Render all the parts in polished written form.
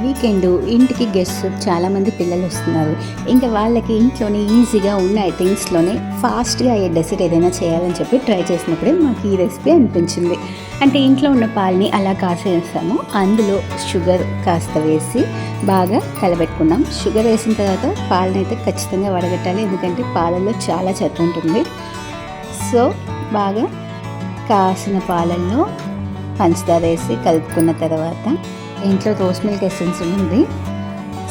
Weekend ఇంటికి guest చాలామంది పిల్లలు వస్తున్నారు. ఇంకా వాళ్ళకి ఇంట్లోనే ఈజీగా ఉన్న థింగ్స్లోనే ఫాస్ట్గా అయ్యే డెసర్ట్ ఏదైనా చేయాలని చెప్పి ట్రై చేసినప్పుడే మాకు ఈ రెసిపీ అనిపించింది. అంటే ఇంట్లో ఉన్న పాలని అలా కాసేస్తాము, అందులో షుగర్ కాస్త వేసి బాగా కలబెట్టుకున్నాం. షుగర్ వేసిన తర్వాత పాలని అయితే ఖచ్చితంగా వడగట్టాలి, ఎందుకంటే పాలల్లో చాలా చెత్త ఉంటుంది. సో బాగా కాసిన పాలల్లో పంచదార వేసి కలుపుకున్న తర్వాత ఇంట్లో రోస్ మిల్క్ ఎసెన్స్ ఉంది.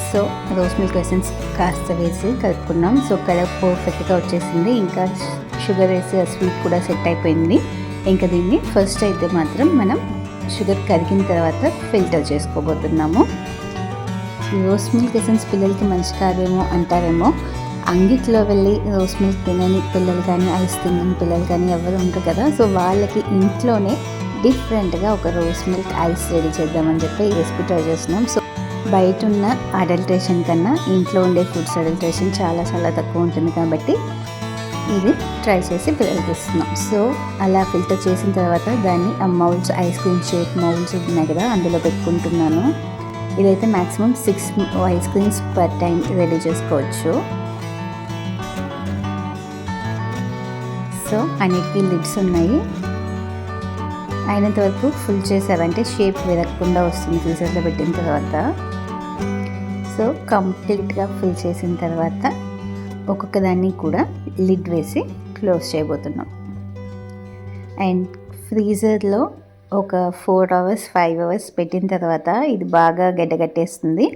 సో రోస్ మిల్క్ ఎసెన్స్ కాస్త వేసి కలుపుకున్నాం. సో కలర్ పర్ఫెక్ట్గా వచ్చేసింది. ఇంకా షుగర్ వేసి ఆ స్వీట్ కూడా సెట్ అయిపోయింది. ఇంకా దీన్ని ఫస్ట్ అయితే మాత్రం మనం షుగర్ కరిగిన తర్వాత ఫిల్టర్ చేసుకోబోతున్నాము. రోస్ మిల్క్ ఎసెన్స్ పిల్లలకి మంచి కాదేమో అంటారేమో. అంగిట్లో వెళ్ళి రోస్ మిల్క్ తినని పిల్లలు కానీ ఐస్ తినని పిల్లలు కానీ ఎవరు ఉంటారు కదా. సో వాళ్ళకి ఇంట్లోనే డిఫరెంట్గా ఒక రోస్ మిల్క్ ఐస్ రెడీ చేద్దామని చెప్పి ఈ రెసిపీ ట్రై చేస్తున్నాం. సో బయట ఉన్న అడల్ట్రేషన్ కన్నా ఇంట్లో ఉండే ఫుడ్స్ అడల్ట్రేషన్ చాలా చాలా తక్కువ ఉంటుంది కాబట్టి ఇది ట్రై చేసి పిల్లలకి ఇస్తున్నాం. సో అలా ఫిల్టర్ చేసిన తర్వాత దాన్ని ఆ moulds, ice cream shape moulds ఉన్నాయి కదా, అందులో పెట్టుకుంటున్నాను. ఇదైతే maximum 6 ice creams per time ready చేసుకోవచ్చు. సో అన్నిటికీ లిడ్స్ ఉన్నాయి. అయినంత వరకు ఫుల్ చేసారంటే షేప్ విరగకుండా వస్తుంది ఫ్రీజర్లో పెట్టిన తర్వాత. సో కంప్లీట్గా ఫుల్ చేసిన తర్వాత ఒక్కొక్క దాన్ని కూడా లిడ్ వేసి క్లోజ్ చేయబోతున్నాం. అండ్ ఫ్రీజర్లో ఒక 4 అవర్స్ 5 అవర్స్ పెట్టిన తర్వాత ఇది బాగా గడ్డగట్టేస్తుంది.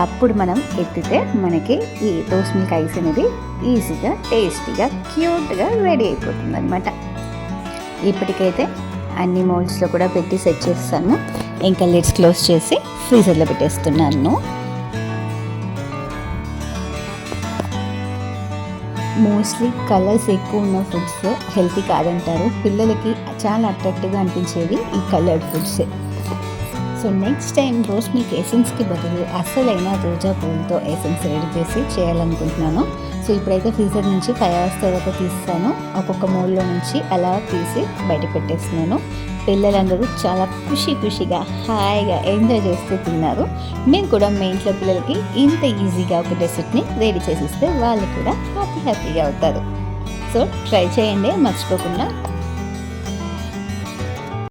అప్పుడు మనం ఎత్తితే మనకి ఈ రోస్ మిల్క్ ఐస్ అనేది ఈజీగా టేస్టీగా క్యూట్గా రెడీ అయిపోతుంది అనమాట. ఇప్పటికైతే అన్ని మౌల్డ్స్లో కూడా పెట్టి సెట్ చేస్తాను. ఇంకా లిడ్స్ క్లోజ్ చేసి ఫ్రీజర్లో పెట్టేస్తున్నాను. మోస్ట్లీ కలర్స్ ఎక్కువ ఉన్న ఫుడ్స్ హెల్తీ కాదంటారు. పిల్లలకి చాలా అట్రాక్టివ్గా అనిపించేవి ఈ కలర్డ్ ఫుడ్సే. So next time rose milk ఎసెన్స్కి బదులు అసలైన రోజా పూలతో ఎసెన్స్ రెడీ చేసి చేయాలనుకుంటున్నాను. సో ఇప్పుడైతే ఫ్రీజర్ నుంచి 5 అవర్స్ తర్వాత తీస్తాను. ఒక్కొక్క మౌల్లో నుంచి అలా తీసి బయట పెట్టేస్తున్నాను. పిల్లలందరూ చాలా ఖుషిగా హాయిగా ఎంజాయ్ చేస్తూ తిన్నారు. మేము కూడా మీ ఇంట్లో పిల్లలకి ఇంత ఈజీగా ఒక డెసర్ట్ని రెడీ చేసిస్తే వాళ్ళు కూడా హ్యాపీగా అవుతారు. సో ట్రై చేయండి మర్చిపోకుండా.